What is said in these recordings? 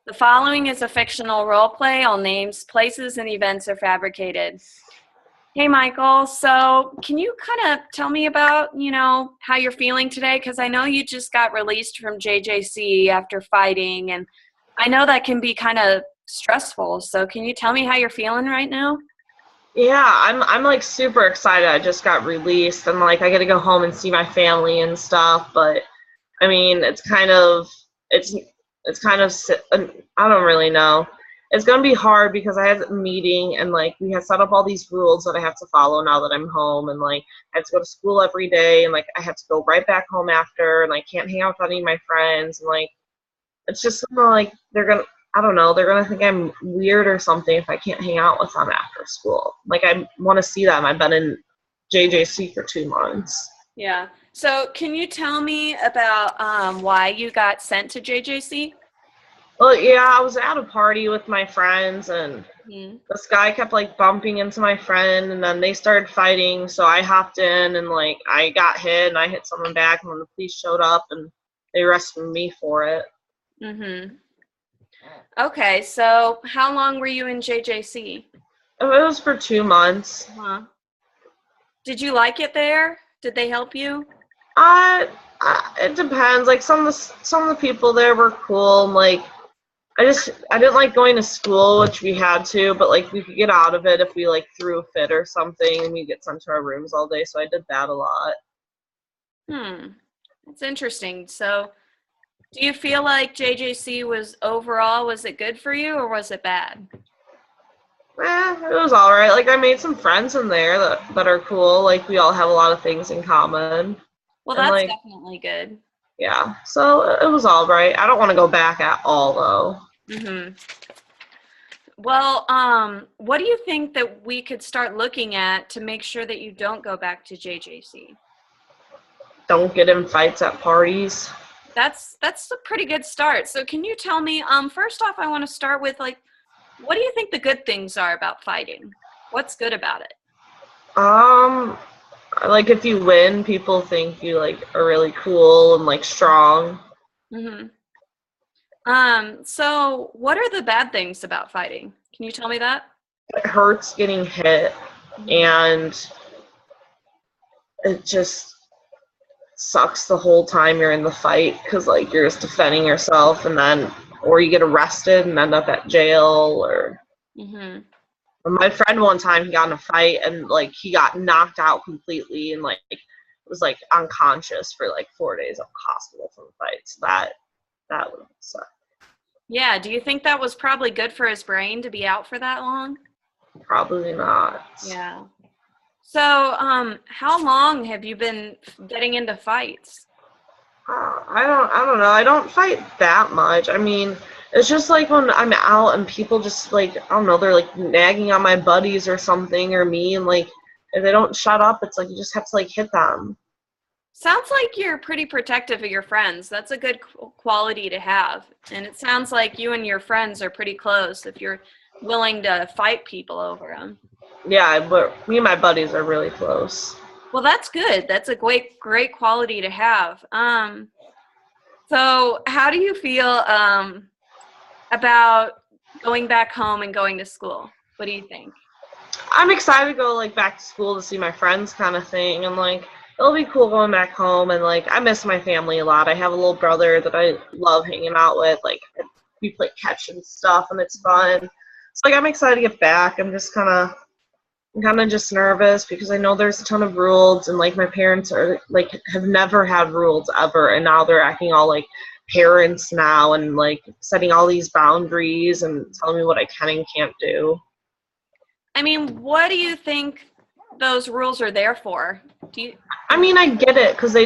The following is a fictional role play. All names, places, and events are fabricated. Hey, Michael. So can you kind of tell me about, how you're feeling today? Because I know you just got released from JJC after fighting, and I know that can be kind of stressful. So can you tell me how you're feeling right now? Yeah, I'm like super excited. I just got released and like I get to go home and see my family and stuff, but I mean, I don't really know. It's going to be hard because I had a meeting and like we had set up all these rules that I have to follow now that I'm home, and like I have to go to school every day, and like I have to go right back home after, and I can't hang out with any of my friends, and like it's just something like I don't know, they're gonna think I'm weird or something if I can't hang out with them after school. Like I want to see them. I've been in JJC for 2 months. Yeah. So can you tell me about why you got sent to JJC? Well, yeah, I was at a party with my friends, and Hmm. this guy kept like bumping into my friend, and then they started fighting. So I hopped in, and like I got hit, and I hit someone back, and when the police showed up, and they arrested me for it. Mm-hmm. Okay, so how long were you in JJC? It was for 2 months. Huh. Did you like it there? Did they help you? Uh, it depends. Like some of the people there were cool. And, like I didn't like going to school, which we had to, but like we could get out of it if we like threw a fit or something, and we get sent to our rooms all day. So I did that a lot. Hmm. That's interesting. So, do you feel like JJC was it good for you or was it bad? It was all right. Like I made some friends in there that are cool. Like we all have a lot of things in common, Well, and that's like definitely good. yeah. So it was all right. I don't want to go back at all though. Hmm. Well, what do you think that we could start looking at to make sure that you don't go back to JJC? Don't get in fights at parties. That's a pretty good start. So, can you tell me, first off, I want to start with like, what do you think the good things are about fighting? What's good about it? Um, like if you win, people think you like are really cool and like strong. Hmm. So what are the bad things about fighting? Can you tell me that? It hurts getting hit, Hmm. and it just sucks the whole time you're in the fight because like you're just defending yourself, and then or you get arrested and end up at jail. Or Hmm. my friend one time, he got in a fight and like he got knocked out completely and like was like unconscious for like 4 days at the hospital from the fight. So that would suck. Yeah, do you think that was probably good for his brain to be out for that long? Probably not. Yeah. So, how long have you been getting into fights? I don't know. I don't fight that much. I mean, it's just like when I'm out and people just like, I don't know, they're like nagging on my buddies or something or me, and like if they don't shut up, it's like you just have to like hit them. Sounds like you're pretty protective of your friends. That's a good quality to have. And it sounds like you and your friends are pretty close if you're willing to fight people over them. Yeah, but me and my buddies are really close. Well, that's good. That's a great quality to have. So how do you feel about going back home and going to school? What do you think? I'm excited to go like back to school to see my friends kind of thing, and like it'll be cool going back home, and like I miss my family a lot. I have a little brother that I love hanging out with. Like we play catch and stuff, and it's fun. So like I'm excited to get back. I'm kind of just nervous because I know there's a ton of rules, and like my parents are like have never had rules ever, and now they're acting all like parents now and like setting all these boundaries and telling me what I can and can't do. I mean, what do you think those rules are there for? Do you? I mean, I get it because they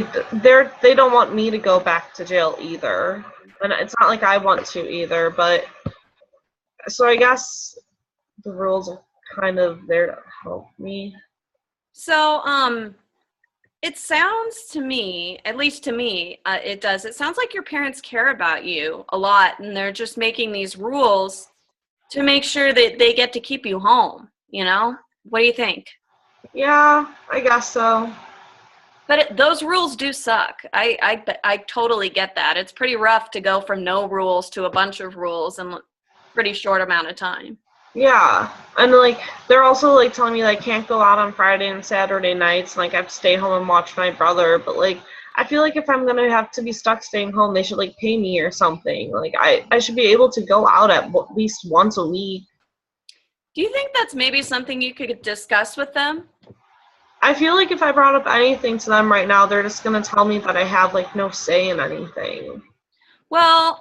don't want me to go back to jail either, and it's not like I want to either. But so I guess the rules are kind of there to help me. So, it sounds to me, at least to me, it does. It sounds like your parents care about you a lot, and they're just making these rules to make sure that they get to keep you home. You know? What do you think? Yeah, I guess so. But those rules do suck. I totally get that. It's pretty rough to go from no rules to a bunch of rules in a pretty short amount of time. Yeah, and like they're also like telling me like, I can't go out on Friday and Saturday nights, and like I have to stay home and watch my brother. But like I feel like if I'm gonna have to be stuck staying home, they should like pay me or something. Like I should be able to go out at least once a week. Do you think that's maybe something you could discuss with them? I feel like if I brought up anything to them right now, they're just gonna tell me that I have like no say in anything. Well,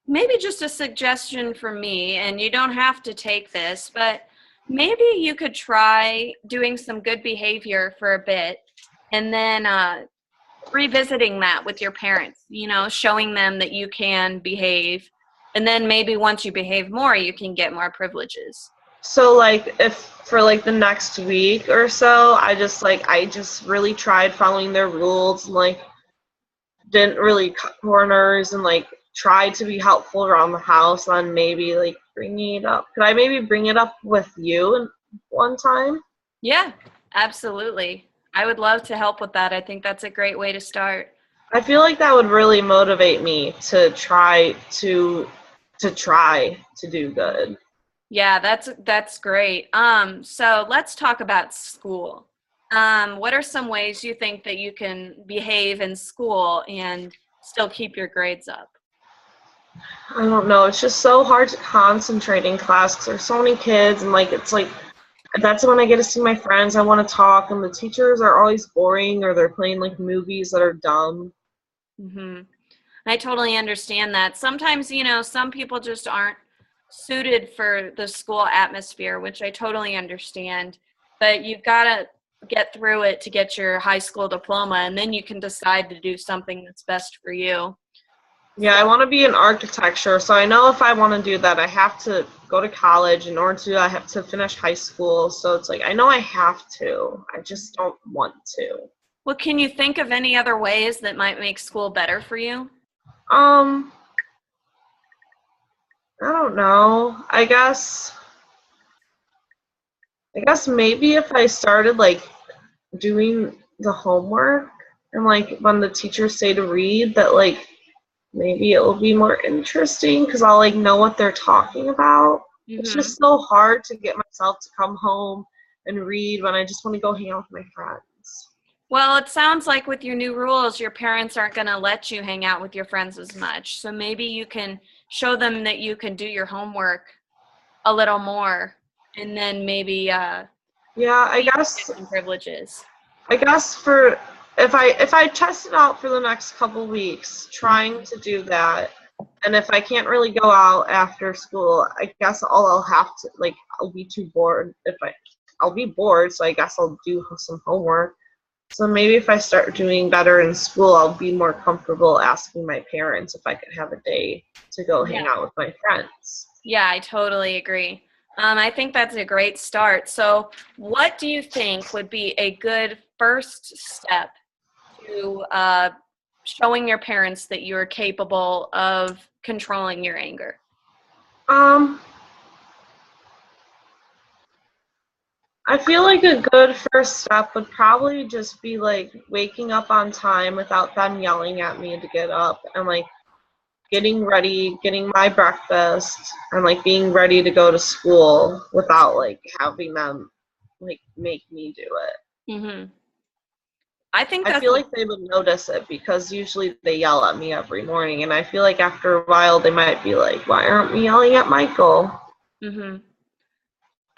maybe just a suggestion for me, and you don't have to take this, but maybe you could try doing some good behavior for a bit and then revisiting that with your parents, showing them that you can behave. And then maybe once you behave more, you can get more privileges. So like if for like the next week or so, I just really tried following their rules and like didn't really cut corners and like tried to be helpful around the house on maybe like bringing it up. Could I maybe bring it up with you one time? Yeah, absolutely. I would love to help with that. I think that's a great way to start. I feel like that would really motivate me to try to do good. Yeah, that's great. So let's talk about school. What are some ways you think that you can behave in school and still keep your grades up? I don't know. It's just so hard to concentrate in class because there's so many kids, and like it's like that's when I get to see my friends. I want to talk, and the teachers are always boring or they're playing like movies that are dumb. Hmm. I totally understand that. Sometimes, some people just aren't suited for the school atmosphere, which I totally understand. But you've got to get through it to get your high school diploma, and then you can decide to do something that's best for you. Yeah, I want to be in architecture, so I know if I want to do that, I have to go to college. In order to, I have to finish high school. So it's like I know I have to. I just don't want to. Well, can you think of any other ways that might make school better for you? Um, I don't know. I guess maybe if I started like doing the homework and like when the teachers say to read that like maybe it will be more interesting because I'll like know what they're talking about. It's Hmm. just so hard to get myself to come home and read when I just want to go hang out with my friends. Well, it sounds like with your new rules, your parents aren't going to let you hang out with your friends as much. So maybe you can show them that you can do your homework a little more, and then maybe Yeah, I get guess some privileges. I guess for if I test it out for the next couple weeks, trying Mhm. to do that, and if I can't really go out after school, I guess all I'll have to like I'll be too bored if I'll be bored, so I guess I'll do some homework. So maybe if I start doing better in school, I'll be more comfortable asking my parents if I could have a day to go hang Yeah. out with my friends. Yeah, I totally agree. I think that's a great start. So, what do you think would be a good first step to showing your parents that you're capable of controlling your anger? Um, I feel like a good first step would probably just be like waking up on time without them yelling at me to get up and like getting ready, getting my breakfast, and like being ready to go to school without like having them like make me do it. Hmm. I think I that's feel like they would notice it because usually they yell at me every morning, and I feel like after a while they might be like, "Why aren't we yelling at Michael?" hmm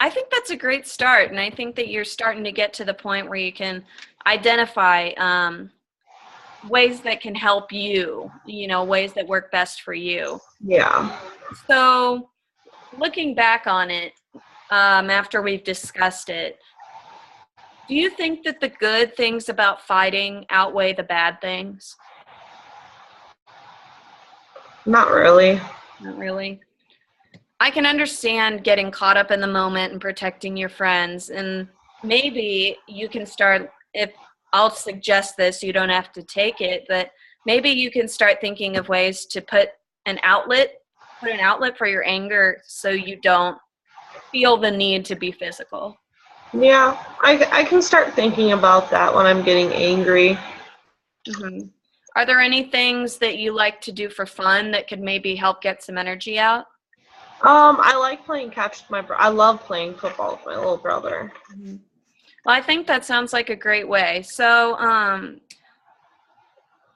I think that's a great start, and I think that you're starting to get to the point where you can identify ways that can help you, ways that work best for you. Yeah. So, looking back on it, after we've discussed it, do you think that the good things about fighting outweigh the bad things? Not really. Not really. I can understand getting caught up in the moment and protecting your friends. And maybe you can start, if I'll suggest this, you don't have to take it, but maybe you can start thinking of ways to an outlet, put an outlet for your anger so you don't feel the need to be physical. Yeah, I can start thinking about that when I'm getting angry. Hmm. Are there any things that you like to do for fun that could maybe help get some energy out? I like playing catch with I love playing football with my little brother. Mhm. Well, I think that sounds like a great way. So,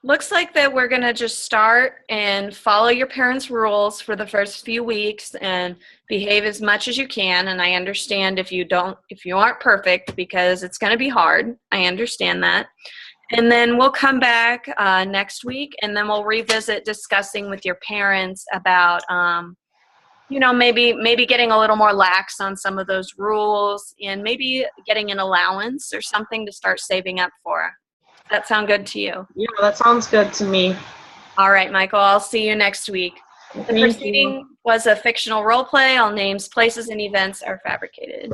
looks like that we're going to just start and follow your parents' rules for the first few weeks and behave as much as you can. And I understand if you aren't perfect, because it's going to be hard. I understand that. And then we'll come back next week, and then we'll revisit discussing with your parents about, maybe getting a little more lax on some of those rules, and maybe getting an allowance or something to start saving up for. Does that sound good to you? Yeah, that sounds good to me. All right, Michael, I'll see you next week. The Thank you. proceeding was a fictional role play. All names, places, and events are fabricated.